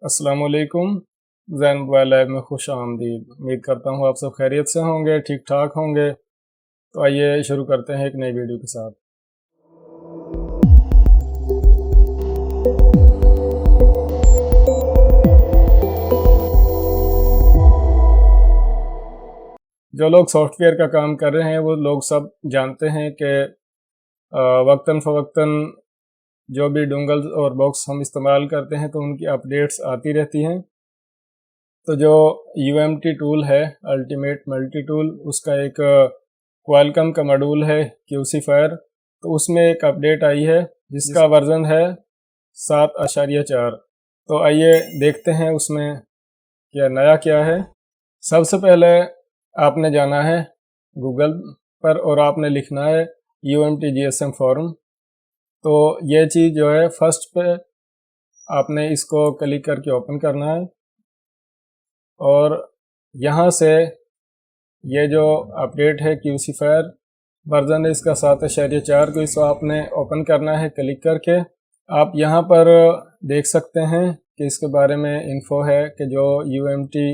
अस्सलाम वालेकुम। ज़ैन mobile lab में खुश आमदीद। उम्मीद करता हूँ आप सब खैरियत से होंगे, ठीक ठाक होंगे। तो आइए शुरू करते हैं एक नई वीडियो के साथ। जो लोग सॉफ्टवेयर का काम कर रहे हैं वो लोग सब जानते हैं कि वक्तन फ़वक्तन जो भी डोंगल्स और बॉक्स हम इस्तेमाल करते हैं तो उनकी अपडेट्स आती रहती हैं। तो जो UMT टूल है, अल्टीमेट मल्टी टूल, उसका एक क्वालकॉम का मॉड्यूल है क्यूसीफायर। तो उसमें एक अपडेट आई है जिसका वर्जन है 7.4। तो आइए देखते हैं उसमें क्या नया क्या है। सबसे पहले आपने जाना है गूगल पर और आपने लिखना है UMT GSM फॉर्म। तो ये चीज़ जो है फर्स्ट पे आपने इसको क्लिक करके ओपन करना है और यहाँ से ये जो अपडेट है क्यूसीफायर वर्जन है इसका 7.4 को इसको आपने ओपन करना है क्लिक करके। आप यहाँ पर देख सकते हैं कि इसके बारे में इन्फो है कि जो UMT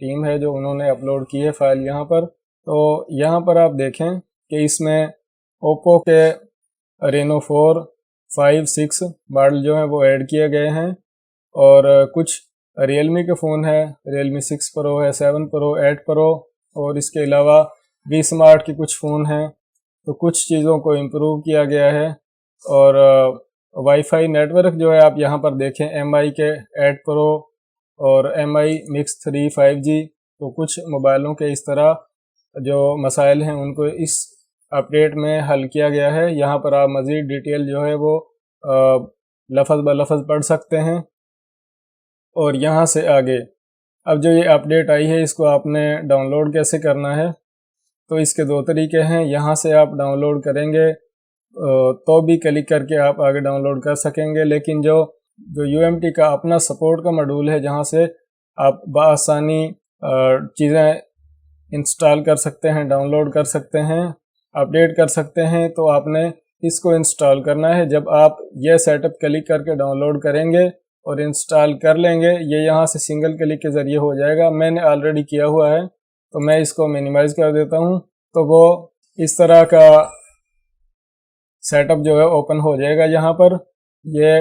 टीम है जो उन्होंने अपलोड की है फाइल यहाँ पर। तो यहाँ पर आप देखें कि इसमें ओप्पो के रेनो 4, 5, 6 मॉडल जो हैं वो ऐड किए गए हैं और कुछ रियलमी के फ़ोन है, रियलमी 6 प्रो है, 7 प्रो, 8 प्रो और इसके अलावा वी स्मार्ट के कुछ फ़ोन हैं। तो कुछ चीज़ों को इम्प्रूव किया गया है और वाईफाई नेटवर्क जो है आप यहाँ पर देखें MI के 8 प्रो और MI मिक्स 3 5G। तो कुछ मोबाइलों के इस तरह जो मसाइल हैं उनको इस अपडेट में हल किया गया है। यहाँ पर आप मज़ीद डिटेल जो है वो लफ्ज़ ब लफ्ज़ पढ़ सकते हैं। और यहाँ से आगे अब जो ये अपडेट आई है इसको आपने डाउनलोड कैसे करना है, तो इसके दो तरीके हैं। यहाँ से आप डाउनलोड करेंगे तो भी क्लिक करके आप आगे डाउनलोड कर सकेंगे, लेकिन जो UMT का अपना सपोर्ट का मॉड्यूल है जहाँ से आप बआसानी चीज़ें इंस्टॉल कर सकते हैं, डाउनलोड कर सकते हैं, अपडेट कर सकते हैं, तो आपने इसको इंस्टॉल करना है। जब आप ये सेटअप क्लिक करके डाउनलोड करेंगे और इंस्टॉल कर लेंगे, ये यहाँ से सिंगल क्लिक के ज़रिए हो जाएगा। मैंने ऑलरेडी किया हुआ है तो मैं इसको मिनिमाइज़ कर देता हूँ। तो वो इस तरह का सेटअप जो है ओपन हो जाएगा। यहाँ पर ये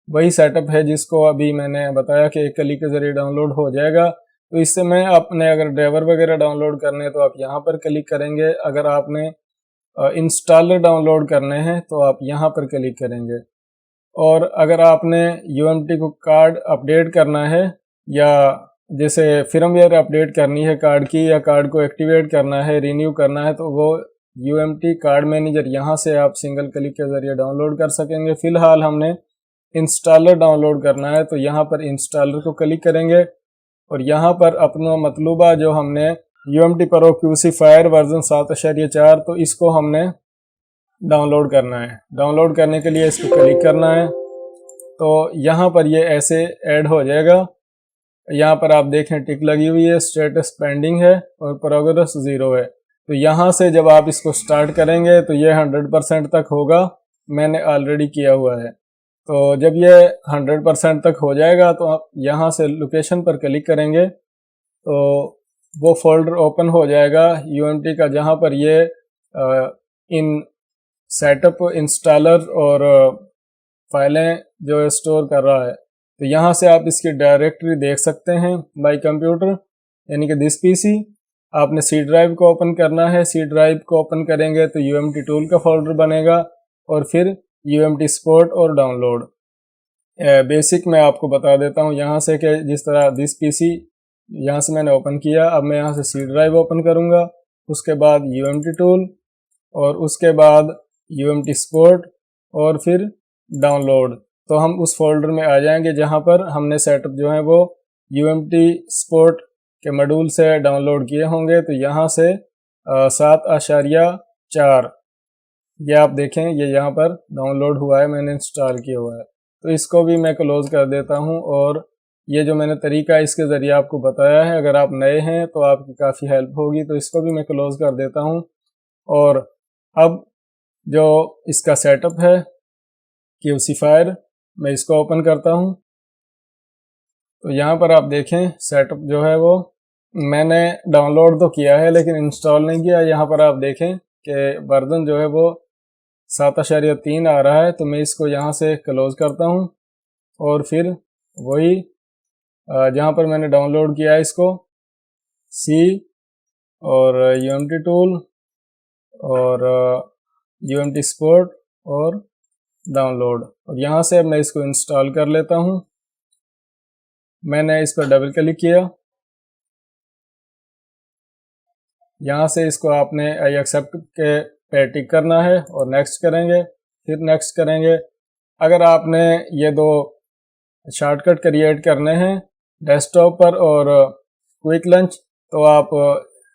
वही सेटअप है जिसको अभी मैंने बताया कि एक क्लिक के ज़रिए डाउनलोड हो जाएगा। तो इससे मैं अपने अगर ड्राइवर वगैरह डाउनलोड करने हैं तो आप यहाँ पर क्लिक करेंगे, अगर आपने इंस्टॉलर डाउनलोड करने हैं तो आप यहाँ पर क्लिक करेंगे। और अगर आपने UMT को कार्ड अपडेट करना है या जैसे फर्मवेयर अपडेट करनी है कार्ड की, या कार्ड को एक्टिवेट करना है, रिन्यू करना है, तो वो UMT कार्ड मैनेजर यहाँ से आप सिंगल क्लिक के ज़रिए डाउनलोड कर सकेंगे। फ़िलहाल हमने इंस्टॉलर डाउनलोड करना है तो यहाँ पर इंस्टॉलर को क्लिक करेंगे और यहाँ पर अपना मतलूबा जो हमने UMT प्रो क्यूसीफायर वर्जन 7.4 तो इसको हमने डाउनलोड करना है। डाउनलोड करने के लिए इसको क्लिक करना है तो यहाँ पर ये ऐसे ऐड हो जाएगा। यहाँ पर आप देखें टिक लगी हुई है, स्टेटस पेंडिंग है और प्रोग्रेस 0 है। तो यहाँ से जब आप इसको स्टार्ट करेंगे तो ये 100% तक होगा। मैंने ऑलरेडी किया हुआ है। तो जब ये 100% तक हो जाएगा तो आप यहाँ से लोकेशन पर क्लिक करेंगे तो वो फोल्डर ओपन हो जाएगा UMT का, जहाँ पर ये इन सेटअप इंस्टॉलर और फाइलें जो स्टोर कर रहा है। तो यहाँ से आप इसकी डायरेक्टरी देख सकते हैं। माई कंप्यूटर यानी कि दिस PC, आपने C ड्राइव को ओपन करना है। C ड्राइव को ओपन करेंगे तो UMT टूल का फोल्डर बनेगा और फिर UMT सपोर्ट और डाउनलोड। बेसिक मैं आपको बता देता हूँ यहाँ से कि जिस तरह दिस PC यहाँ से मैंने ओपन किया, अब मैं यहाँ से C ड्राइव ओपन करूँगा, उसके बाद UMT टूल और उसके बाद UMT सपोर्ट और फिर डाउनलोड। तो हम उस फोल्डर में आ जाएंगे जहाँ पर हमने सेटअप जो है वो UMT सपोर्ट के मॉड्यूल से डाउनलोड किए होंगे। तो यहाँ से 7.4 ये आप देखें, ये यहाँ पर डाउनलोड हुआ है, मैंने इंस्टॉल किया हुआ है। तो इसको भी मैं क्लोज़ कर देता हूँ और ये जो मैंने तरीका इसके ज़रिए आपको बताया है, अगर आप नए हैं तो आपकी काफ़ी हेल्प होगी। तो इसको भी मैं क्लोज़ कर देता हूँ और अब जो इसका सेटअप है क्यूसीफायर, मैं इसको ओपन करता हूँ। तो यहाँ पर आप देखें सेटअप जो है वो मैंने डाउनलोड तो किया है लेकिन इंस्टॉल नहीं किया। यहाँ पर आप देखें कि वर्जन जो है वो 7.3 आ रहा है। तो मैं इसको यहाँ से क्लोज करता हूँ और फिर वही जहाँ पर मैंने डाउनलोड किया है इसको सी और UMT टूल और UMT स्पोर्ट और डाउनलोड, और यहाँ से अब मैं इसको इंस्टॉल कर लेता हूँ। मैंने इस पर डबल क्लिक किया। यहाँ से इसको आपने आई एक्सेप्ट के पे टिक करना है और नेक्स्ट करेंगे, फिर नेक्स्ट करेंगे। अगर आपने ये दो शॉर्टकट क्रिएट करने हैं डेस्कटॉप पर और क्विक लॉन्च, तो आप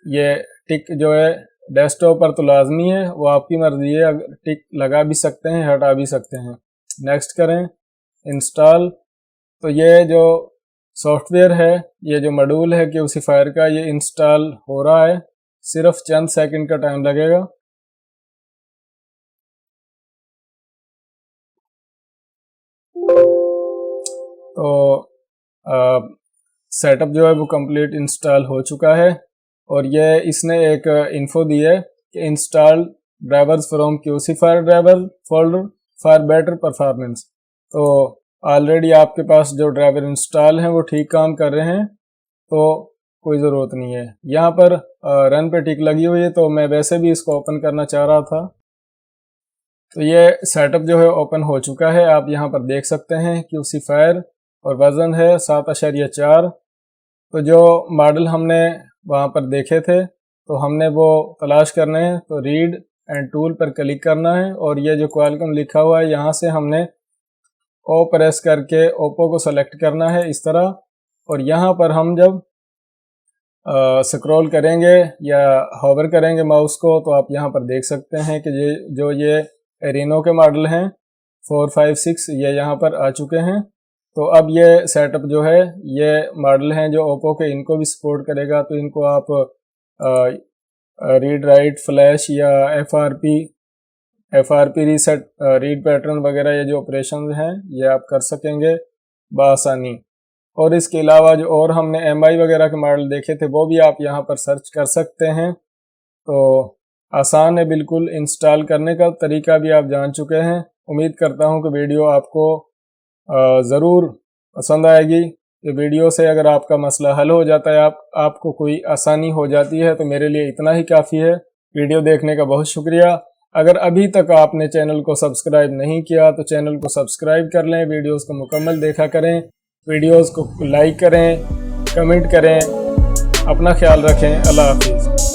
ये टिक जो है डेस्कटॉप पर तो लाजमी है, वो आपकी मर्जी है, अगर टिक लगा भी सकते हैं हटा भी सकते हैं। नेक्स्ट करें, इंस्टॉल। तो ये जो सॉफ्टवेयर है, ये जो मॉड्यूल है क्यूसीफायर का, ये इंस्टॉल हो रहा है, सिर्फ चंद सेकंड का टाइम लगेगा। तो सेटअप जो है वो कंप्लीट इंस्टॉल हो चुका है और ये इसने एक इन्फो दी है कि इंस्टॉल ड्राइवर्स फ्रॉम क्यूसीफायर driver folder for better performance. तो ऑलरेडी आपके पास जो ड्राइवर इंस्टॉल हैं वो ठीक काम कर रहे हैं, तो कोई ज़रूरत नहीं है। यहाँ पर रन पे टिक लगी हुई है, तो मैं वैसे भी इसको ओपन करना चाह रहा था। तो ये सेटअप जो है ओपन हो चुका है, आप यहाँ पर देख सकते हैं क्यूसीफायर और वर्जन है 7.4। तो जो मॉडल हमने वहाँ पर देखे थे तो हमने वो तलाश करने हैं, तो रीड एंड टूल पर क्लिक करना है और ये जो क्वालकॉम लिखा हुआ है यहाँ से हमने ओ प्रेस करके ओप्पो को सेलेक्ट करना है इस तरह। और यहाँ पर हम जब स्क्रॉल करेंगे या होवर करेंगे माउस को, तो आप यहाँ पर देख सकते हैं कि ये एरिनो के मॉडल हैं 4, 5, 6 ये यहाँ पर आ चुके हैं। तो अब ये सेटअप जो है ये मॉडल हैं जो ओप्पो के, इनको भी सपोर्ट करेगा। तो इनको आप रीड राइट फ्लैश या एफआरपी रीसेट रीड पैटर्न वगैरह ये जो ऑपरेशन हैं ये आप कर सकेंगे बआसानी। और इसके अलावा जो और हमने MI वगैरह के मॉडल देखे थे वो भी आप यहाँ पर सर्च कर सकते हैं। तो आसान है बिल्कुल, इंस्टॉल करने का तरीका भी आप जान चुके हैं। उम्मीद करता हूँ कि वीडियो आपको ज़रूर पसंद आएगी। ये वीडियो से अगर आपका मसला हल हो जाता है, आपको कोई आसानी हो जाती है, तो मेरे लिए इतना ही काफ़ी है। वीडियो देखने का बहुत शुक्रिया। अगर अभी तक आपने चैनल को सब्सक्राइब नहीं किया तो चैनल को सब्सक्राइब कर लें, वीडियोस को मुकम्मल देखा करें, वीडियोस को लाइक करें, कमेंट करें। अपना ख्याल रखें। अल्लाह हाफिज़।